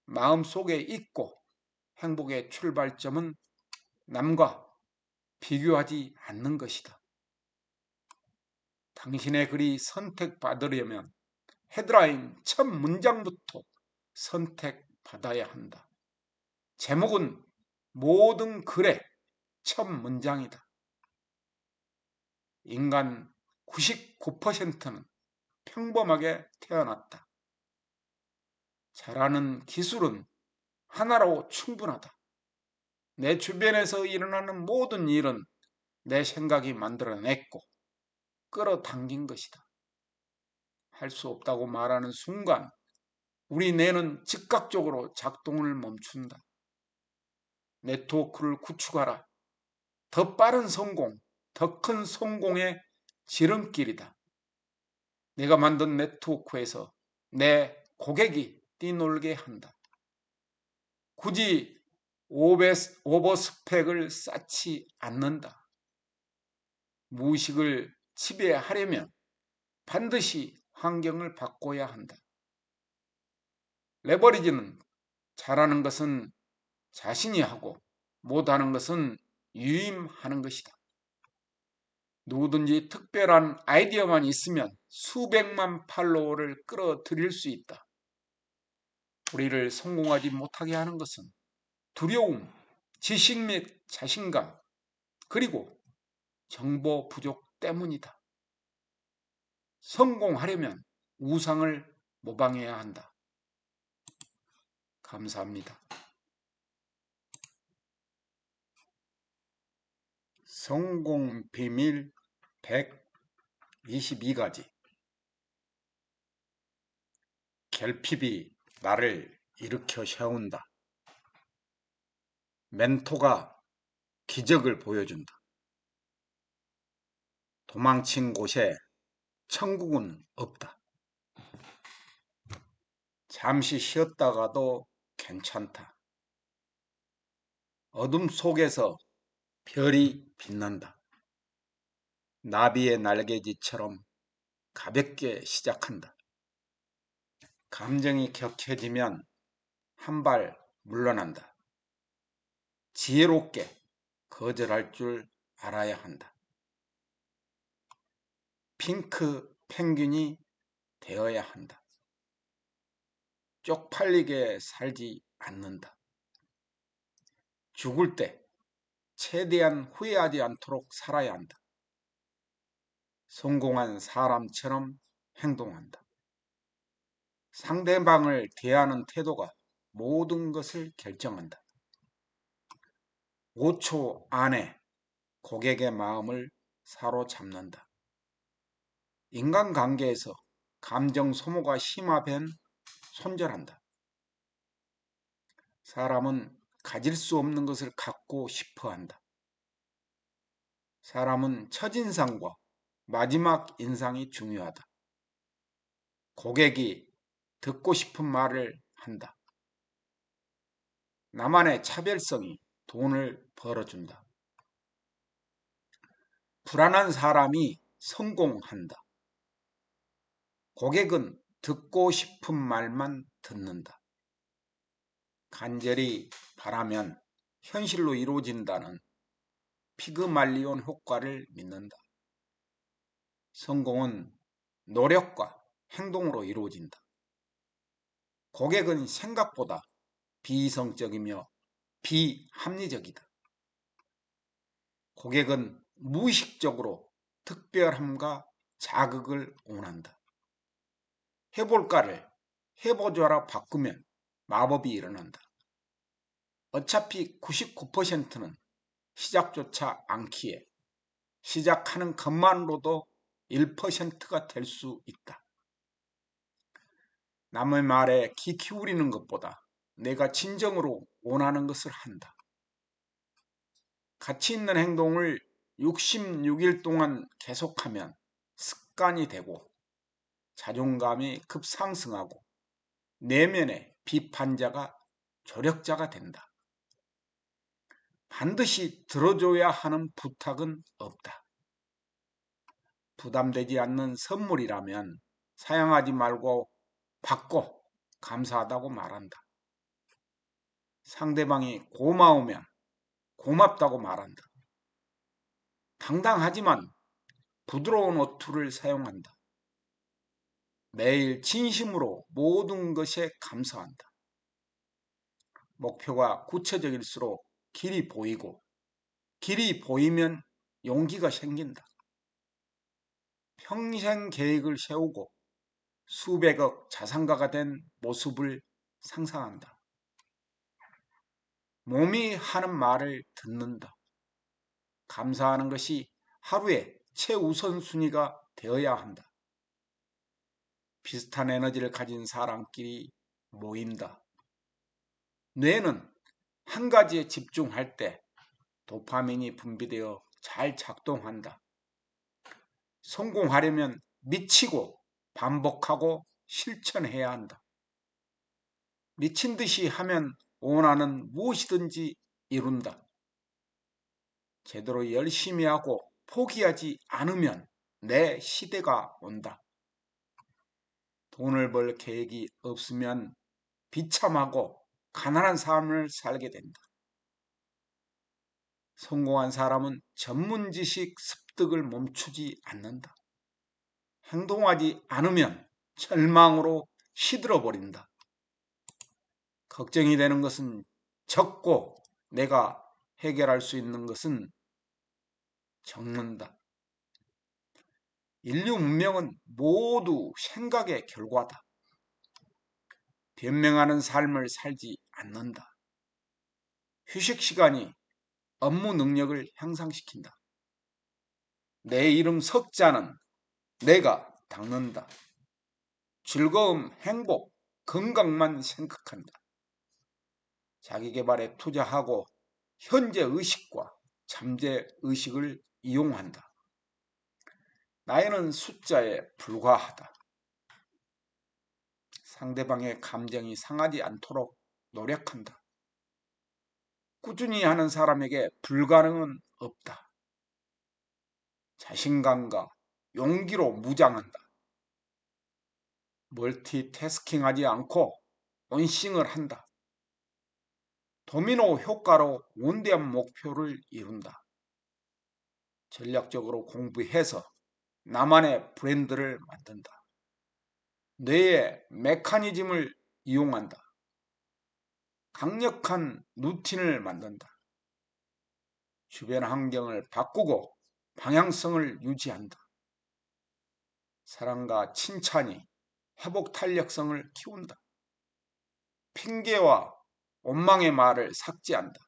마음속에 있고 행복의 출발점은 남과 비교하지 않는 것이다. 당신의 글이 선택받으려면 헤드라인 첫 문장부터 선택받아야 한다. 제목은 모든 글의 첫 문장이다. 인간 99%는 평범하게 태어났다. 잘하는 기술은 하나로 충분하다. 내 주변에서 일어나는 모든 일은 내 생각이 만들어냈고 끌어당긴 것이다. 할 수 없다고 말하는 순간 우리 뇌는 즉각적으로 작동을 멈춘다. 네트워크를 구축하라. 더 빠른 성공, 더 큰 성공의 지름길이다. 내가 만든 네트워크에서 내 고객이 뛰놀게 한다. 굳이 오버스펙을 쌓지 않는다. 무의식을 지배하려면 반드시 환경을 바꿔야 한다. 레버리지는 잘하는 것은 자신이 하고 못하는 것은 유임하는 것이다. 누구든지 특별한 아이디어만 있으면 수백만 팔로워를 끌어들일 수 있다. 우리를 성공하지 못하게 하는 것은 두려움, 지식 및 자신감, 그리고 정보 부족 때문이다. 성공하려면 우상을 모방해야 한다. 감사합니다. 성공 비밀 122가지. 결핍이 나를 일으켜 세운다. 멘토가 기적을 보여준다. 도망친 곳에 천국은 없다. 잠시 쉬었다가도 괜찮다. 어둠 속에서 별이 빛난다. 나비의 날개짓처럼 가볍게 시작한다. 감정이 격해지면 한 발 물러난다. 지혜롭게 거절할 줄 알아야 한다. 핑크 펭귄이 되어야 한다. 쪽팔리게 살지 않는다. 죽을 때 최대한 후회하지 않도록 살아야 한다. 성공한 사람처럼 행동한다. 상대방을 대하는 태도가 모든 것을 결정한다. 5초 안에 고객의 마음을 사로잡는다. 인간관계에서 감정 소모가 심하면 손절한다. 사람은 가질 수 없는 것을 갖고 싶어 한다. 사람은 첫인상과 마지막 인상이 중요하다. 고객이 듣고 싶은 말을 한다. 나만의 차별성이 돈을 벌어준다. 불안한 사람이 성공한다. 고객은 듣고 싶은 말만 듣는다. 간절히 바라면 현실로 이루어진다는 피그말리온 효과를 믿는다. 성공은 노력과 행동으로 이루어진다. 고객은 생각보다 비이성적이며 비합리적이다. 고객은 무의식적으로 특별함과 자극을 원한다. 해볼까를 해보자라 바꾸면 마법이 일어난다. 어차피 99%는 시작조차 않기에 시작하는 것만으로도 1%가 될 수 있다. 남의 말에 귀 기울이는 것보다 내가 진정으로 원하는 것을 한다. 가치 있는 행동을 66일 동안 계속하면 습관이 되고 자존감이 급상승하고 내면의 비판자가 조력자가 된다. 반드시 들어줘야 하는 부탁은 없다. 부담되지 않는 선물이라면 사양하지 말고 받고 감사하다고 말한다. 상대방이 고마우면 고맙다고 말한다. 당당하지만 부드러운 어투를 사용한다. 매일 진심으로 모든 것에 감사한다. 목표가 구체적일수록 길이 보이고 길이 보이면 용기가 생긴다. 평생 계획을 세우고 수백억 자산가가 된 모습을 상상한다. 몸이 하는 말을 듣는다. 감사하는 것이 하루의 최우선순위가 되어야 한다. 비슷한 에너지를 가진 사람끼리 모인다. 뇌는 한 가지에 집중할 때 도파민이 분비되어 잘 작동한다. 성공하려면 미치고 반복하고 실천해야 한다. 미친 듯이 하면 원하는 무엇이든지 이룬다. 제대로 열심히 하고 포기하지 않으면 내 시대가 온다. 돈을 벌 계획이 없으면 비참하고 가난한 삶을 살게 된다. 성공한 사람은 전문 지식 습득을 멈추지 않는다. 행동하지 않으면 절망으로 시들어 버린다. 걱정이 되는 것은 적고 내가 해결할 수 있는 것은 적는다. 인류 문명은 모두 생각의 결과다. 변명하는 삶을 살지 않는다. 휴식 시간이 업무 능력을 향상시킨다. 내 이름 석자는 내가 닦는다. 즐거움, 행복, 건강만 생각한다. 자기계발에 투자하고 현재 의식과 잠재 의식을 이용한다. 나이는 숫자에 불과하다. 상대방의 감정이 상하지 않도록 노력한다. 꾸준히 하는 사람에게 불가능은 없다. 자신감과 용기로 무장한다. 멀티태스킹하지 않고 온싱을 한다. 도미노 효과로 원대한 목표를 이룬다. 전략적으로 공부해서 나만의 브랜드를 만든다. 뇌의 메커니즘을 이용한다. 강력한 루틴을 만든다. 주변 환경을 바꾸고 방향성을 유지한다. 사랑과 칭찬이 회복 탄력성을 키운다. 핑계와 원망의 말을 삭제한다.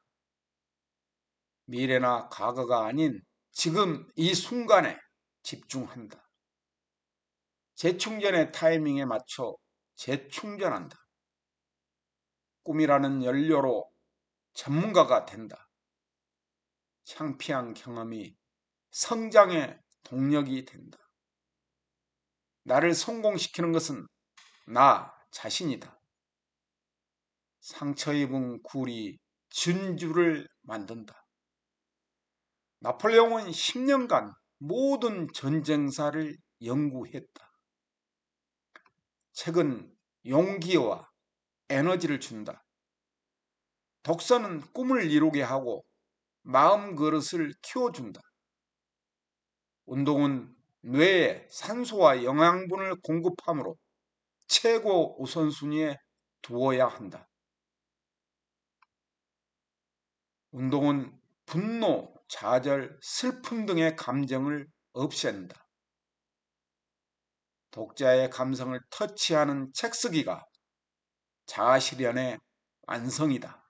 미래나 과거가 아닌 지금 이 순간에 집중한다. 재충전의 타이밍에 맞춰 재충전한다. 꿈이라는 연료로 전문가가 된다. 창피한 경험이 성장의 동력이 된다. 나를 성공시키는 것은 나 자신이다. 상처 입은 굴이 진주를 만든다. 나폴레옹은 10년간 모든 전쟁사를 연구했다. 책은 용기와 에너지를 준다. 독서는 꿈을 이루게 하고 마음 그릇을 키워준다. 운동은 뇌에 산소와 영양분을 공급하므로 최고 우선순위에 두어야 한다. 운동은 분노, 좌절, 슬픔 등의 감정을 없앤다. 독자의 감성을 터치하는 책 쓰기가 자아실현의 완성이다.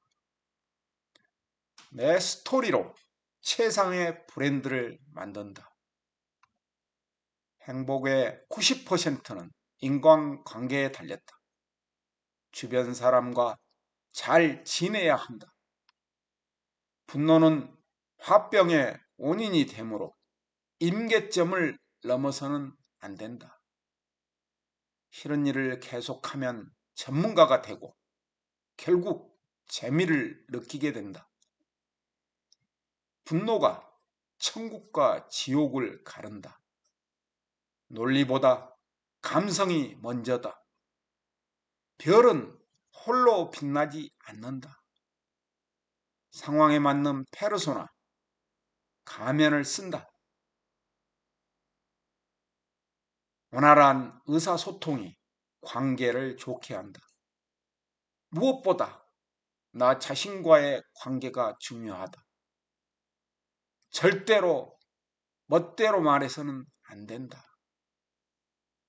내 스토리로 최상의 브랜드를 만든다. 행복의 90%는 인간관계에 달렸다. 주변 사람과 잘 지내야 한다. 분노는 화병의 원인이 되므로 임계점을 넘어서는 안 된다. 싫은 일을 계속하면 전문가가 되고 결국 재미를 느끼게 된다. 분노가 천국과 지옥을 가른다. 논리보다 감성이 먼저다. 별은 홀로 빛나지 않는다. 상황에 맞는 페르소나, 가면을 쓴다. 원활한 의사소통이 관계를 좋게 한다. 무엇보다 나 자신과의 관계가 중요하다. 절대로 멋대로 말해서는 안 된다.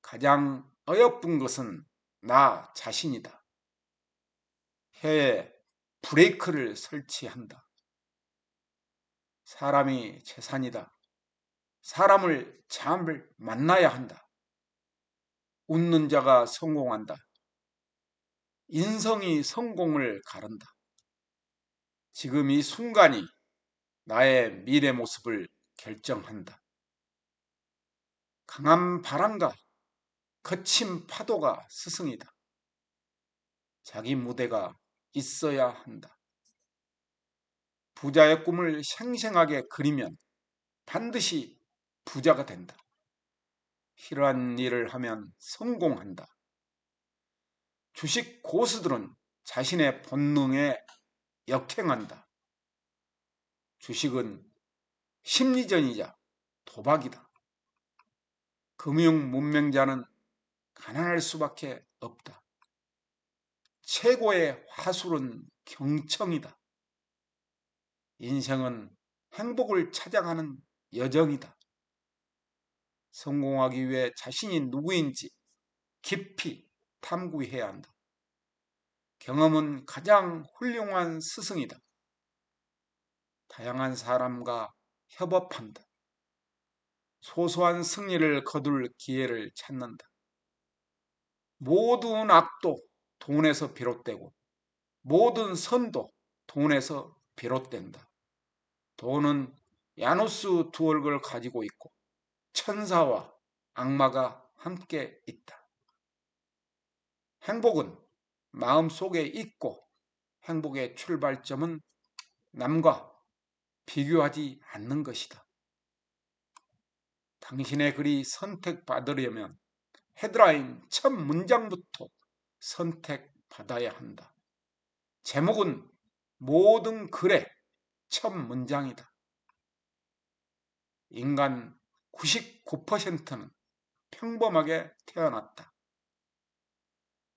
가장 어여쁜 것은 나 자신이다. 혀에 브레이크를 설치한다. 사람이 재산이다. 사람을 잘 만나야 한다. 웃는 자가 성공한다. 인성이 성공을 가른다. 지금 이 순간이 나의 미래 모습을 결정한다. 강한 바람과 거친 파도가 스승이다. 자기 무대가 있어야 한다. 부자의 꿈을 생생하게 그리면 반드시 부자가 된다. 싫어하는 일을 하면 성공한다. 주식 고수들은 자신의 본능에 역행한다. 주식은 심리전이자 도박이다. 금융 문맹자는 가난할 수밖에 없다. 최고의 화술은 경청이다. 인생은 행복을 찾아가는 여정이다. 성공하기 위해 자신이 누구인지 깊이 탐구해야 한다. 경험은 가장 훌륭한 스승이다. 다양한 사람과 협업한다. 소소한 승리를 거둘 기회를 찾는다. 모든 악도 돈에서 비롯되고 모든 선도 돈에서 비롯된다. 돈은 야누스 두 얼굴을 가지고 있고 천사와 악마가 함께 있다. 행복은 마음속에 있고 행복의 출발점은 남과 비교하지 않는 것이다. 당신의 글이 선택받으려면 헤드라인 첫 문장부터 선택받아야 한다. 제목은 모든 글의 첫 문장이다. 인간 99%는 평범하게 태어났다.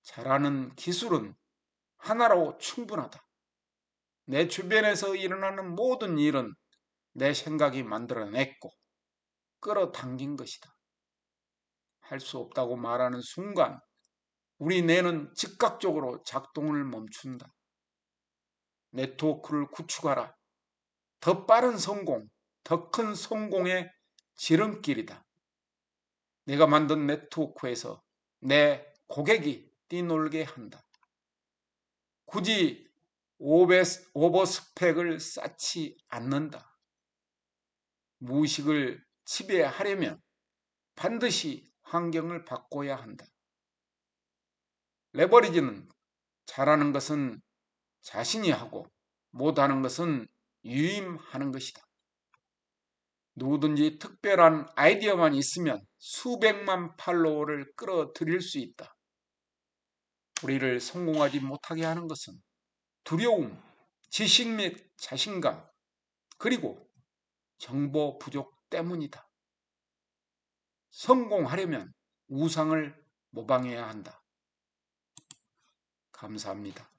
잘하는 기술은 하나로 충분하다. 내 주변에서 일어나는 모든 일은 내 생각이 만들어냈고 끌어당긴 것이다. 할 수 없다고 말하는 순간 우리 뇌는 즉각적으로 작동을 멈춘다. 네트워크를 구축하라. 더 빠른 성공, 더 큰 성공의 지름길이다. 내가 만든 네트워크에서 내 고객이 뛰놀게 한다. 굳이 오버스펙을 쌓지 않는다. 무의식을 지배하려면 반드시 환경을 바꿔야 한다. 레버리지는 잘하는 것은 자신이 하고 못하는 것은 유임하는 것이다. 누구든지 특별한 아이디어만 있으면 수백만 팔로워를 끌어들일 수 있다. 우리를 성공하지 못하게 하는 것은 두려움, 지식 및 자신감, 그리고 정보 부족 때문이다. 성공하려면 우상을 모방해야 한다. 감사합니다.